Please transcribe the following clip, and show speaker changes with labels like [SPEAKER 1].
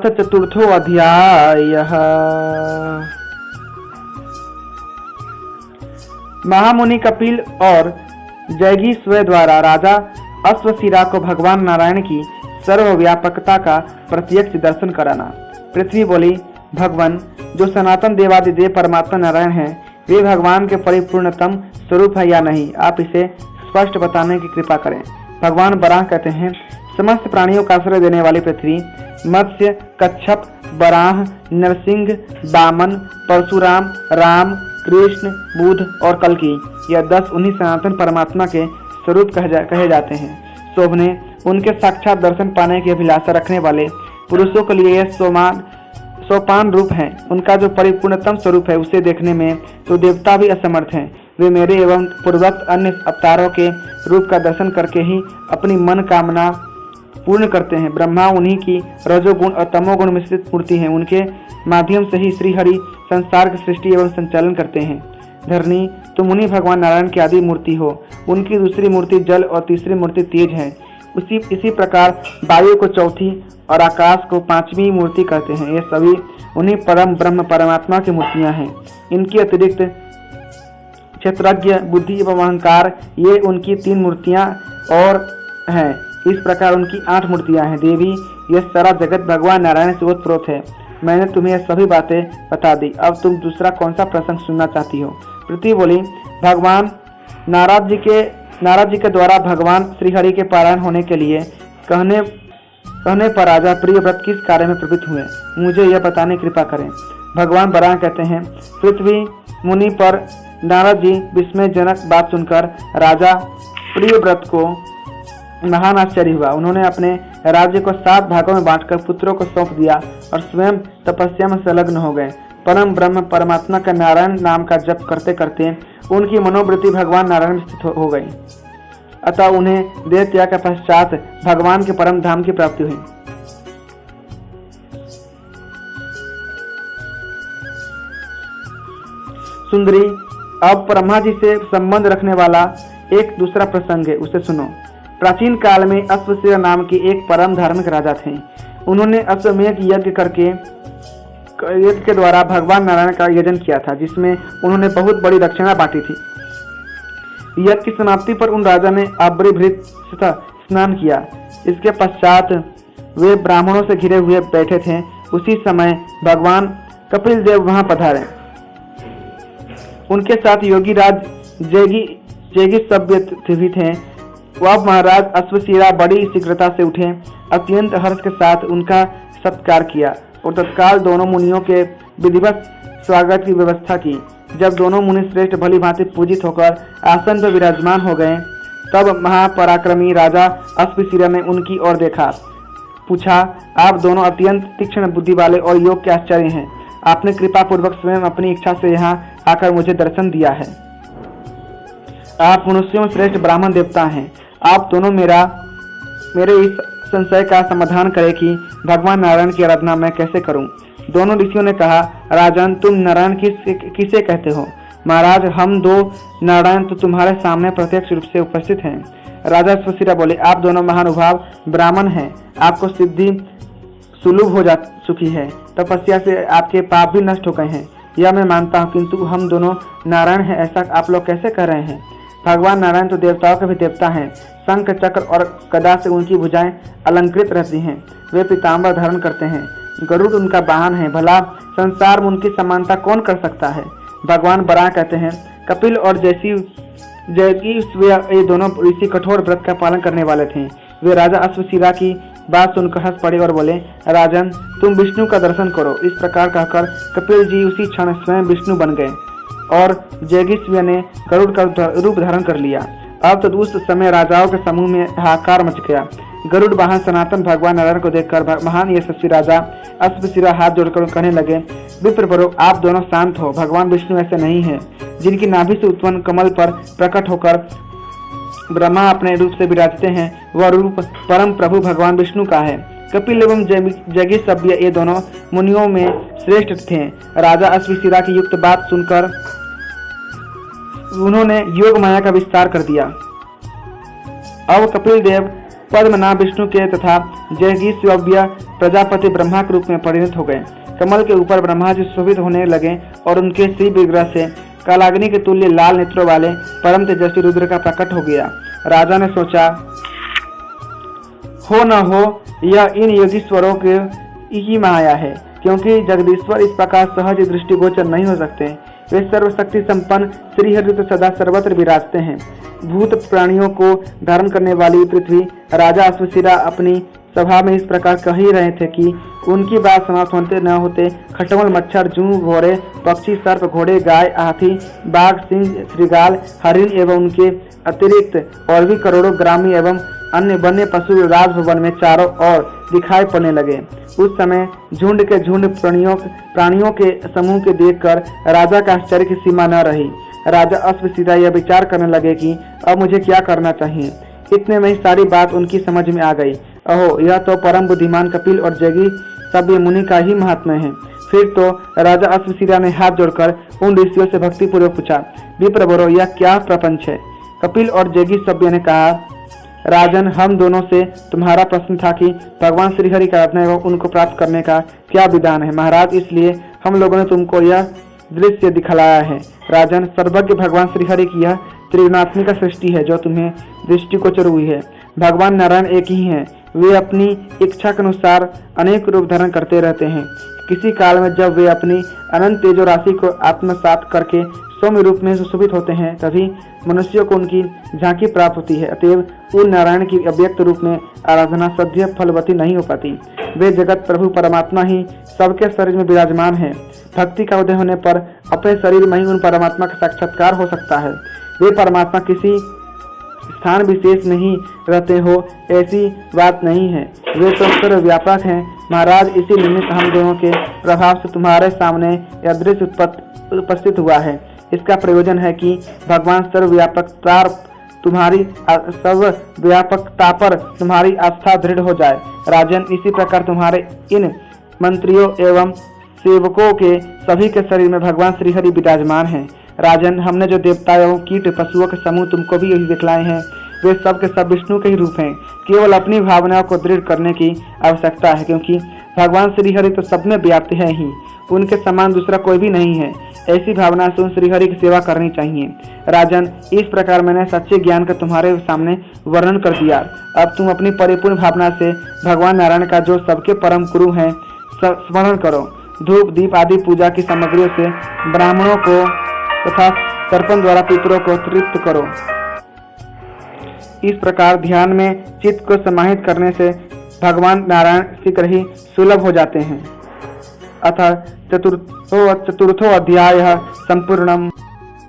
[SPEAKER 1] चतुर्थो अध्यायः। महामुनि कपिल और जैगीस्व द्वारा राजा अश्वशिरा को भगवान नारायण की सर्वव्यापकता का प्रत्यक्ष दर्शन कराना। पृथ्वी बोली, भगवान जो सनातन देवादिदेव परमात्मा नारायण हैं, वे भगवान के परिपूर्णतम स्वरूप है या नहीं, आप इसे स्पष्ट बताने की कृपा करें। भगवान बराह कहते हैं, समस्त प्राणियों का आश्रय देने वाली पृथ्वी, मत्स्य, कच्छप, बराह, नरसिंह, वामन, परशुराम, राम, कृष्ण, बुद्ध और कल्कि, यह 10 उन्हीं सनातन परमात्मा के स्वरूप कहे जाते हैं। शोभने उनके साक्षात दर्शन पाने की अभिलाषा रखने वाले पुरुषों के लिए यह सोपान रूप है। उनका जो परिपूर्णतम स्वरूप है, उसे देखने में तो देवता भी असमर्थ हैं। वे मेरे एवं पूर्वोक्त अन्य अवतारों के रूप का दर्शन करके ही अपनी मन कामना पूर्ण करते हैं। ब्रह्मा उन्हीं की रजोगुण और तमोगुण मिश्रित मूर्ति है। उनके माध्यम से ही श्री हरि संसार की सृष्टि एवं संचालन करते हैं। धरणी, तुम मुनि भगवान नारायण की आदि मूर्ति हो। उनकी दूसरी मूर्ति जल और तीसरी मूर्ति तेज है। इसी प्रकार वायु को चौथी और आकाश को 5वीं मूर्ति कहते हैं। ये सभी उन्हीं परम ब्रह्म परमात्मा की मूर्तियां हैं। इनके अतिरिक्त क्षेत्रज्ञ, बुद्धि एवं अहंकार, ये उनकी 3 मूर्तियां और हैं। इस प्रकार उनकी 8 मूर्तियां हैं। देवी, यह सारा जगत भगवान नारायण से ओतप्रोत है। मैंने तुम्हें यह सभी बातें बता दी। अब तुम दूसरा कौन सा प्रसंग सुनना चाहती हो? पृथ्वी बोली, भगवान नारद जी के द्वारा भगवान श्रीहरि के पारायण होने के लिए कहने पर राजा प्रियव्रत किस कार्य में प्रवृत्त हुए, मुझे यह बताने की कृपा करें। भगवान बराह कहते हैं, पृथ्वी मुनि पर नारद जी विस्मयजनक बात सुनकर राजा प्रियव्रत को महान आश्चर्य हुआ। उन्होंने अपने राज्य को 7 भागों में बांटकर पुत्रों को सौंप दिया और स्वयं तपस्या में संलग्न हो गए। परम ब्रह्म परमात्मा का नारायण नाम का जप करते करते उनकी मनोवृत्ति भगवान नारायण में स्थित हो गई। अतः उन्हें देह त्याग के पश्चात भगवान के परम धाम की प्राप्ति हुई। सुंदरी, अब ब्रह्मा जी से संबंध रखने वाला एक दूसरा प्रसंग है, उसे सुनो। प्राचीन काल में अश्वशिरा नाम के एक परम धार्मिक राजा थे। उन्होंने अश्वमेध यज्ञ के द्वारा भगवान नारायण का यजन किया था, जिसमें उन्होंने बहुत बड़ी दक्षिणा बांटी थी। यज्ञ की समाप्ति पर उन राजा ने अब्रिभृत स्नान किया। इसके पश्चात वे ब्राह्मणों से घिरे हुए बैठे थे। उसी समय भगवान कपिल देव वहां पधारे। उनके साथ योगी राज जैगी सभ्य भी थे। वह महाराज अश्वशिरा बड़ी शीघ्रता से उठे, अत्यंत हर्ष के साथ उनका सत्कार किया और तत्काल दोनों मुनियों के विधिवत स्वागत की व्यवस्था की। जब दोनों मुनि श्रेष्ठ भली भांति पूजित होकर आसन पर विराजमान हो गए, तब महापराक्रमी राजा अश्वशिरा ने उनकी ओर देखा। पूछा, आप दोनों अत्यंत तीक्ष्ण बुद्धि वाले और योग के आचार्य हैं। आपने कृपा पूर्वक स्वयं अपनी इच्छा से यहाँ आकर मुझे दर्शन दिया है। आप मनुष्यों में श्रेष्ठ ब्राह्मण देवता हैं। आप दोनों मेरे इस संशय का समाधान करें कि भगवान नारायण की आराधना मैं कैसे करूं। दोनों ऋषियों ने कहा, राजन, तुम नारायण किसे कहते हो? महाराज, हम 2 नारायण तो तुम्हारे सामने प्रत्यक्ष रूप से उपस्थित हैं। राजा अश्वशिरा बोले, आप दोनों महानुभाव ब्राह्मण हैं। आपको सिद्धि सुलभ हो जा चुकी है। तपस्या से आपके पाप भी नष्ट हो गए हैं, यह मैं मानता हूँ, किंतु हम दोनों नारायण हैं ऐसा आप लोग कैसे कह रहे हैं? भगवान नारायण तो देवताओं के भी देवता हैं। शंख, चक्र और गदा से उनकी भुजाएं अलंकृत रहती हैं। वे पीताम्बर धारण करते हैं। गरुड़ उनका वाहन है। भला संसार में उनकी समानता कौन कर सकता है? भगवान बराह कहते हैं, कपिल और जैगीस्व ये दोनों ऋषि कठोर व्रत का पालन करने वाले थे। वे राजा अश्वशिरा की बात सुनकर हंस पड़े और बोले, राजन, तुम विष्णु का दर्शन करो। इस प्रकार कहकर कपिल जी उसी क्षण स्वयं विष्णु बन गए और जैगीस्व ने गरुड़ का रूप धारण कर लिया। अब तो उस समय राजाओं के समूह में हाहाकार मच गया। गरुड़ वाहन सनातन भगवान नारायण को देखकर महान यशस्वी राजा अश्वशिरा हाथ जोड़कर कहने लगे, विप्रवरो, आप दोनों शांत हो। भगवान विष्णु ऐसे नहीं है। जिनकी नाभि से उत्पन्न कमल पर प्रकट होकर ब्रह्मा अपने रूप से विराजते हैं, वह रूप परम प्रभु भगवान विष्णु का है। कपिल एवं जैगीस्व ये दोनों मुनियों में श्रेष्ठ थे। राजा अश्वशिरा की युक्त बात सुनकर उन्होंने योग माया का विस्तार कर दिया। अब कपिल देव पद्मनाभ विष्णु के तथा जैगीस्व प्रजापति ब्रह्मा के रूप में परिणत हो गए। कमल के ऊपर ब्रह्मा जी सुशोभित होने लगे और उनके श्री विग्रह से कालाग्नि के तुल्य लाल नेत्रों वाले परम तेजस्वी रुद्र का प्रकट हो गया। राजा ने सोचा, हो न हो यह इन योगीश्वरों की ही माया है, क्योंकि जगदीश्वर इस प्रकार सहज दृष्टिगोचर नहीं हो सकते। वे सर्वशक्ति संपन्न श्रीहरि तो सदा सर्वत्र विराजते हैं। भूत प्राणियों को धारण करने वाली पृथ्वी राजा अश्वशिरा अपनी सभा में इस प्रकार कह ही रहे थे कि उनकी बात समाप्त होते न होते खटमल, मच्छर, जूं, घोड़े, पक्षी, सर्प, घोड़े, गाय, हाथी, बाघ, सिंह, श्रृगाल, हरिण एवं उनके अतिरिक्त और भी करोड़ों ग्रामीण एवं अन्य वन्य पशु राजभवन में चारों ओर दिखाई पड़ने लगे। उस समय झुंड के झुंड प्राणियों के समूह के देखकर राजा का आश्चर्य की सीमा न रही। राजा अश्वशिरा यह विचार करने लगे कि अब मुझे क्या करना चाहिए। इतने में ही सारी बात उनकी समझ में आ गई। अहो, यह तो परम बुद्धिमान कपिल और जैगी सभ्य मुनि का ही महात्म्य है। फिर तो राजा अश्वशिरा ने हाथ जोड़कर उन ऋषियों से भक्तिपूर्वक पूछा, विप्रवरो, यह क्या प्रपंच है? कपिल और जैगी सभ्य ने कहा, राजन, हम दोनों से तुम्हारा प्रश्न था कि भगवान श्रीहरि का आराधना एवं उनको प्राप्त करने का क्या विधान है। महाराज, इसलिए हम लोगों ने तुमको यह दृश्य दिखलाया है। राजन, सर्वज्ञ भगवान श्रीहरि की यह त्रिगुणात्मिका सृष्टि है जो तुम्हें दृष्टिगोचर हुई है। भगवान नारायण एक ही हैं। वे अपनी इच्छा के अनुसार अनेक रूप धारण करते रहते हैं। किसी काल में जब वे अपनी अनंत तेजो राशि को आत्मसात करके सौम्य रूप में सुशोभित होते हैं, तभी मनुष्यों को उनकी झांकी प्राप्त होती है। अतएव उन नारायण की अव्यक्त रूप में आराधना सद्य फलवती नहीं हो पाती। वे जगत प्रभु परमात्मा ही सबके शरीर में विराजमान है। भक्ति का उदय होने पर अपने शरीर में ही उन परमात्मा का साक्षात्कार हो सकता है। वे परमात्मा किसी स्थान विशेष नहीं रहते हो, ऐसी बात नहीं है। वे तो सर्वव्यापक हैं। महाराज, इसी निमित्त हम दोनों के प्रभाव से तुम्हारे सामने यह दृश्य उपस्थित हुआ है। इसका प्रयोजन है कि भगवान सर्वव्यापकता पर तुम्हारी आस्था दृढ़ हो जाए। राजन, इसी प्रकार तुम्हारे इन मंत्रियों एवं सेवकों के सभी के शरीर में भगवान श्रीहरि विराजमान हैं। राजन, हमने जो देवता एवं कीट पशुओं के समूह तुमको भी यही दिखलाए हैं, वे सब के सब विष्णु के ही रूप हैं। केवल अपनी भावनाओं को दृढ़ करने की आवश्यकता है, क्योंकि भगवान श्रीहरि तो सब में व्याप्त है ही। उनके समान दूसरा कोई भी नहीं है। ऐसी भावना से उन श्रीहरि की सेवा करनी चाहिए। राजन, इस प्रकार मैंने सच्चे ज्ञान का तुम्हारे सामने वर्णन कर दिया। अब तुम अपनी परिपूर्ण भावना से भगवान नारायण का, जो सबके परम गुरु हैं, स्मरण करो। धूप, दीप आदि पूजा की सामग्रियों से ब्राह्मणों को तथा तर्पण द्वारा पितरों को तृप्त करो। इस प्रकार ध्यान में चित्त को समाहित करने से भगवान नारायण शीघ्र ही सुलभ हो जाते हैं। अथ चतुर्थो अध्यायः संपूर्णम्।